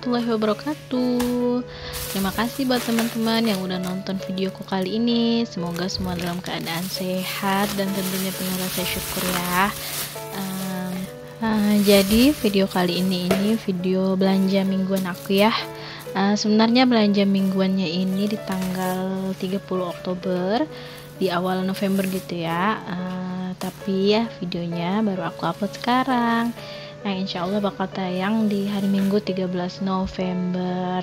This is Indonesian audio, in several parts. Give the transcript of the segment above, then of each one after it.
warahmatullahi wabarakatuh. Terima kasih buat teman-teman yang udah nonton videoku kali ini. Semoga semua dalam keadaan sehat dan tentunya penuh rasa syukur ya. Jadi video kali ini video belanja mingguan aku ya. Sebenarnya belanja mingguannya ini di tanggal 30 Oktober di awal November gitu ya. Tapi ya videonya baru aku upload sekarang. Nah, insya Allah bakal tayang di hari Minggu 13 November.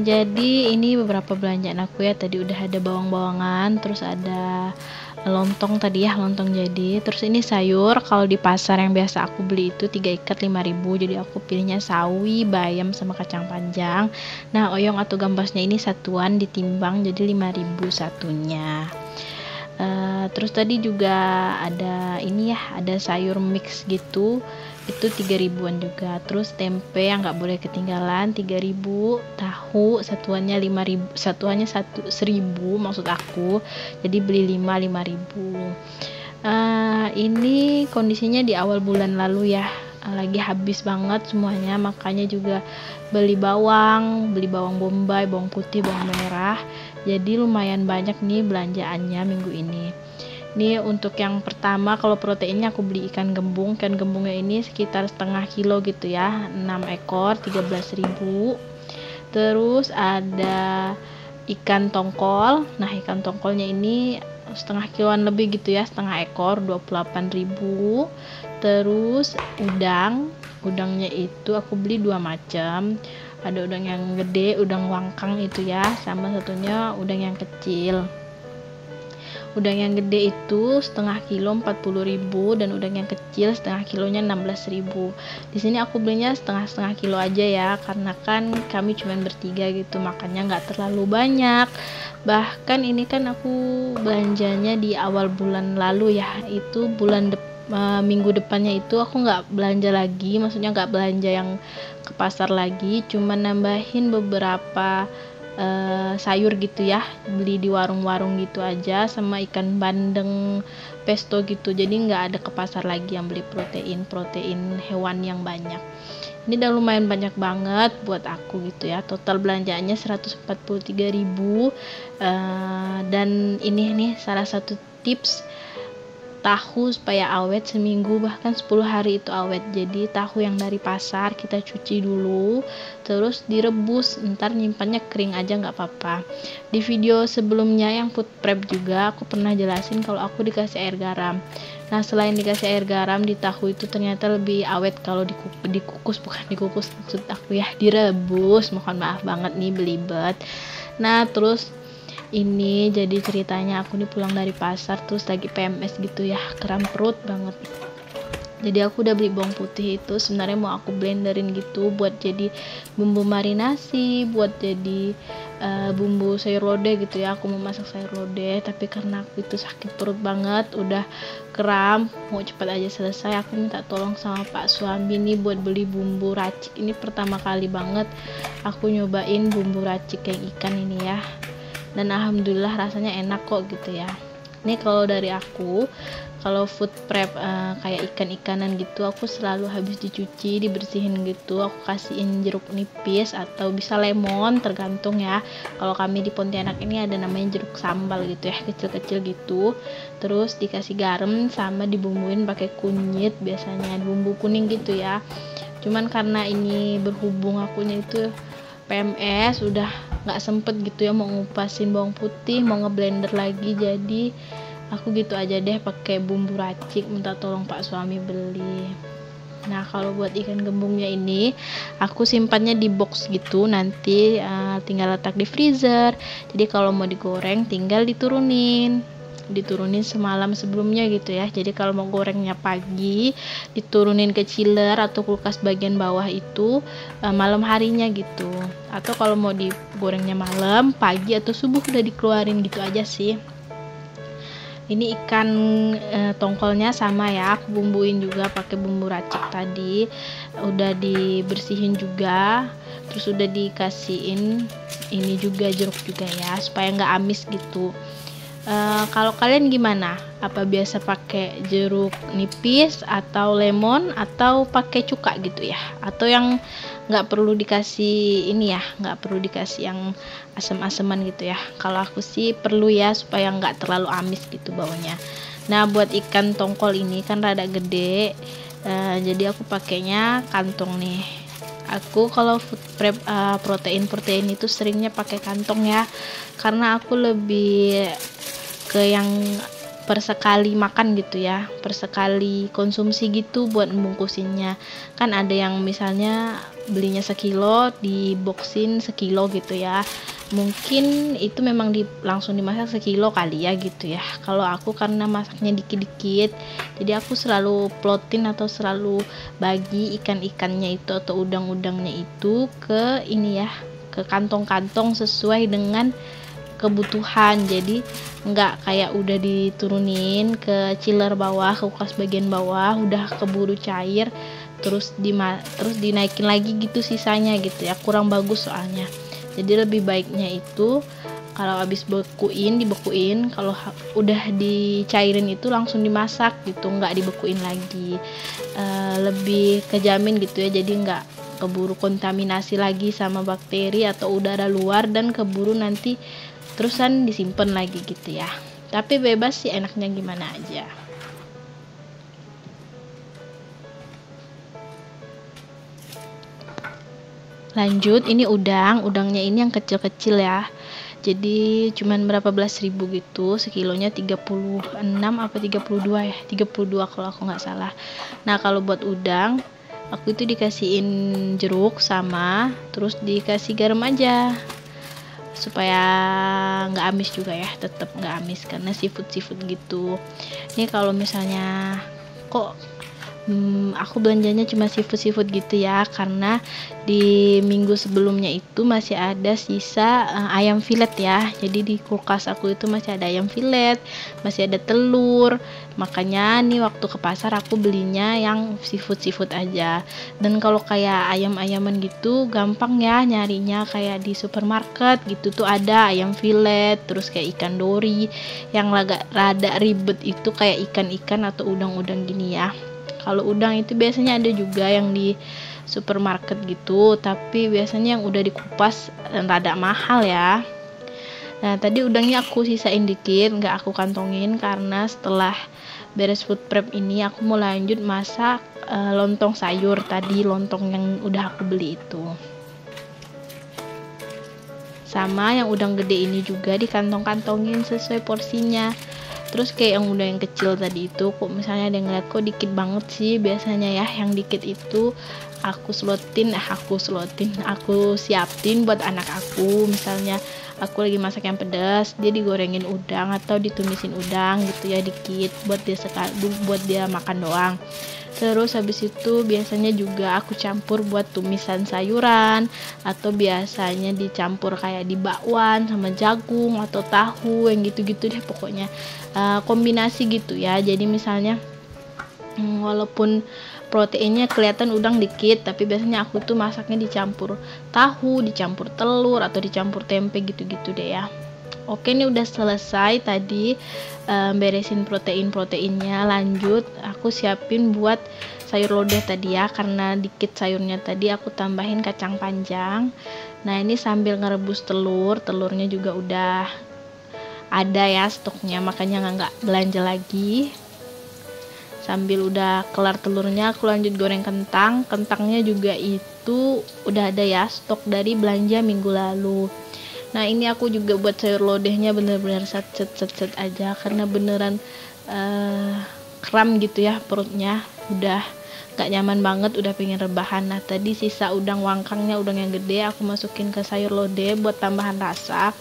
Jadi ini beberapa belanjaan aku ya. Tadi udah ada bawang-bawangan, terus ada lontong tadi ya, lontong jadi. Terus ini sayur, kalau di pasar yang biasa aku beli itu 3 ikat 5.000. Jadi aku pilihnya sawi, bayam sama kacang panjang. Nah, oyong atau gambasnya ini satuan ditimbang jadi 5.000 satunya. Terus tadi juga ada ini ya, ada sayur mix gitu, itu 3.000-an juga. Terus tempe yang nggak boleh ketinggalan 3.000, tahu satuannya 5.000, satuannya 1.000 maksud aku, jadi beli 5.000. Ini kondisinya di awal bulan lalu ya, lagi habis banget semuanya, makanya juga beli bawang bombay, bawang putih, bawang merah. Jadi lumayan banyak nih belanjaannya minggu ini. Ini untuk yang pertama, kalau proteinnya aku beli ikan gembung. Ikan gembungnya ini sekitar setengah kilo gitu ya, 6 ekor 13.000. Terus ada ikan tongkol. Nah, ikan tongkolnya ini setengah kiloan lebih gitu ya, setengah ekor 28.000. Terus udangnya itu aku beli 2 macam. Ada udang yang gede, udang wangkang itu ya, sama satunya udang yang kecil. Udang yang gede itu setengah kilo 40.000 dan udang yang kecil setengah kilonya 16.000. Di sini aku belinya setengah kilo aja ya, karena kan kami cuma bertiga gitu, makanya nggak terlalu banyak. Bahkan ini kan aku belanjanya di awal bulan lalu ya, itu minggu depannya itu aku nggak belanja lagi, maksudnya nggak belanja yang ke pasar lagi, cuma nambahin beberapa sayur gitu ya, beli di warung-warung gitu aja, sama ikan bandeng pesto gitu. Jadi nggak ada ke pasar lagi yang beli protein hewan yang banyak. Ini udah lumayan banyak banget buat aku gitu ya. Total belanjaannya 143.000. Dan ini nih salah satu tips tahu supaya awet seminggu bahkan 10 hari itu awet. Jadi tahu yang dari pasar kita cuci dulu, terus direbus, ntar nyimpannya kering aja nggak apa-apa. Di video sebelumnya yang food prep juga aku pernah jelasin kalau aku dikasih air garam. Nah, selain dikasih air garam di tahu itu ternyata lebih awet kalau dikukus, bukan dikukus maksud aku ya, direbus. Mohon maaf banget nih belibet. Nah, terus ini jadi ceritanya aku nih pulang dari pasar terus lagi PMS gitu ya, kram perut banget. Jadi aku udah beli bawang putih itu, sebenarnya mau aku blenderin gitu buat jadi bumbu marinasi, buat jadi bumbu sayur lodeh gitu ya. Aku mau masak sayur lodeh, tapi karena aku itu sakit perut banget, udah kram, mau cepat aja selesai, aku minta tolong sama Pak suami nih buat beli bumbu racik. Ini pertama kali banget aku nyobain bumbu racik yang ikan ini ya, dan alhamdulillah rasanya enak kok gitu ya. Ini kalau dari aku, kalau food prep kayak ikan-ikanan gitu, aku selalu habis dicuci, dibersihin gitu, aku kasihin jeruk nipis atau bisa lemon, tergantung ya. Kalau kami di Pontianak ini ada namanya jeruk sambal gitu ya, kecil-kecil gitu. Terus dikasih garam sama dibumbuin pakai kunyit, biasanya bumbu kuning gitu ya. Cuman karena ini berhubung akunya itu PMS, udah nggak sempet gitu ya mau ngupasin bawang putih, mau ngeblender lagi, jadi aku gitu aja deh pakai bumbu racik, minta tolong Pak suami beli. Nah, kalau buat ikan gembungnya ini aku simpannya di box gitu, nanti tinggal letak di freezer. Jadi kalau mau digoreng tinggal diturunin semalam sebelumnya gitu ya. Jadi kalau mau gorengnya pagi, diturunin ke chiller atau kulkas bagian bawah itu malam harinya gitu. Atau kalau mau digorengnya malam, pagi atau subuh udah dikeluarin gitu aja sih. Ini ikan tongkolnya sama ya, aku bumbuin juga pakai bumbu racik tadi, udah dibersihin juga, terus udah dikasihin ini juga jeruk juga ya, supaya nggak amis gitu. Kalau kalian gimana? Apa biasa pakai jeruk nipis atau lemon atau pakai cuka gitu ya? Atau yang nggak perlu dikasih ini ya, nggak perlu dikasih yang asam-asaman gitu ya. Kalau aku sih perlu ya, supaya nggak terlalu amis gitu baunya. Nah, buat ikan tongkol ini kan rada gede, jadi aku pakainya kantong nih. Aku kalau food prep protein itu seringnya pakai kantong ya, karena aku lebih ke yang per sekali makan gitu ya, per sekali konsumsi gitu buat membungkusinnya. Kan ada yang misalnya belinya sekilo, diboxin sekilo gitu ya, mungkin itu memang langsung dimasak sekilo kali ya gitu ya. Kalau aku karena masaknya dikit-dikit, jadi aku selalu plotin atau selalu bagi ikan-ikannya itu atau udang-udangnya itu ke ini ya, ke kantong-kantong sesuai dengan kebutuhan. Jadi nggak kayak udah diturunin ke chiller bawah, ke kulkas bagian bawah udah keburu cair, terus dinaikin lagi gitu sisanya gitu ya, kurang bagus soalnya. Jadi lebih baiknya itu kalau habis dibekuin, kalau udah dicairin itu langsung dimasak gitu, nggak dibekuin lagi. Lebih kejamin gitu ya, jadi nggak keburu kontaminasi lagi sama bakteri atau udara luar dan keburu nanti terusan disimpan lagi gitu ya. Tapi bebas sih enaknya gimana aja. Lanjut, ini udangnya ini yang kecil-kecil ya. Jadi cuman berapa belas ribu gitu, sekilonya 36 apa 32 ya, 32 kalau aku nggak salah. Nah, kalau buat udang aku itu dikasihin jeruk sama terus dikasih garam aja, supaya nggak amis juga ya, tetap nggak amis karena seafood gitu. Ini kalau misalnya kok aku belanjanya cuma seafood gitu ya, karena di minggu sebelumnya itu masih ada sisa ayam filet ya. Jadi di kulkas aku itu masih ada ayam filet, masih ada telur. Makanya nih waktu ke pasar aku belinya yang seafood aja. Dan kalau kayak ayam-ayaman gitu gampang ya nyarinya, kayak di supermarket gitu tuh ada ayam filet, terus kayak ikan dori. Yang rada ribet itu kayak ikan-ikan atau udang-udang gini ya. Kalau udang itu biasanya ada juga yang di supermarket gitu, tapi biasanya yang udah dikupas dan rada mahal ya. Nah, tadi udangnya aku sisain dikit, nggak aku kantongin karena setelah beres food prep ini aku mau lanjut masak lontong sayur tadi, lontong yang udah aku beli itu. Sama yang udang gede ini juga dikantong-kantongin sesuai porsinya. Terus kayak yang udah yang kecil tadi itu, kok misalnya ada yang ngeliat kok dikit banget sih, biasanya ya yang dikit itu aku siapin buat anak aku. Misalnya aku lagi masak yang pedas, dia digorengin udang atau ditumisin udang gitu ya dikit buat dia makan doang. Terus habis itu biasanya juga aku campur buat tumisan sayuran, atau biasanya dicampur kayak di bakwan sama jagung atau tahu yang gitu-gitu deh pokoknya, kombinasi gitu ya. Jadi misalnya walaupun proteinnya kelihatan udang dikit, tapi biasanya aku tuh masaknya dicampur tahu, dicampur telur atau dicampur tempe gitu-gitu deh ya. Oke, ini udah selesai tadi beresin proteinnya. Lanjut aku siapin buat sayur lodeh tadi ya, karena dikit sayurnya tadi aku tambahin kacang panjang. Nah, ini sambil ngerebus telurnya juga udah ada ya stoknya, makanya nggak belanja lagi. Sambil udah kelar telurnya aku lanjut goreng kentangnya juga itu udah ada ya stok dari belanja minggu lalu. Nah, ini aku juga buat sayur lodehnya bener-bener set aja, karena beneran kram gitu ya perutnya, udah gak nyaman banget, udah pengen rebahan. Nah, tadi sisa udang wangkangnya, udang yang gede aku masukin ke sayur lodeh buat tambahan rasa.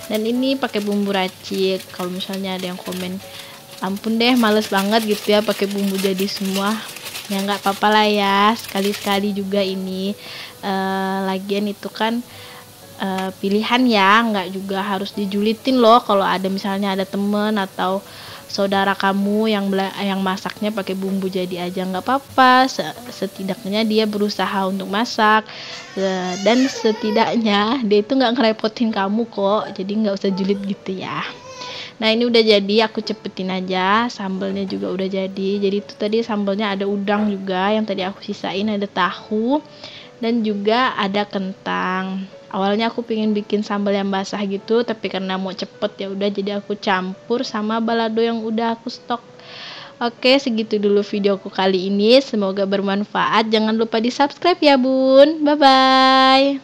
Dan ini pakai bumbu racik. Kalau misalnya ada yang komen, ampun deh males banget gitu ya pakai bumbu jadi semua, ya nggak apa-apa lah ya, sekali-sekali juga ini. Lagian itu kan pilihan ya, nggak juga harus dijulitin loh. Kalau ada misalnya ada temen atau saudara kamu yang masaknya pakai bumbu jadi aja, nggak apa-apa. Setidaknya dia berusaha untuk masak, dan setidaknya dia itu nggak ngerepotin kamu kok, jadi nggak usah julid gitu ya. Nah, ini udah jadi, aku cepetin aja. Sambalnya juga udah jadi. Jadi itu tadi sambalnya ada udang juga yang tadi aku sisain, ada tahu, dan juga ada kentang. Awalnya aku pengen bikin sambal yang basah gitu, tapi karena mau cepet ya udah jadi aku campur sama balado yang udah aku stok. Oke, segitu dulu videoku kali ini. Semoga bermanfaat. Jangan lupa di-subscribe ya, Bun. Bye bye.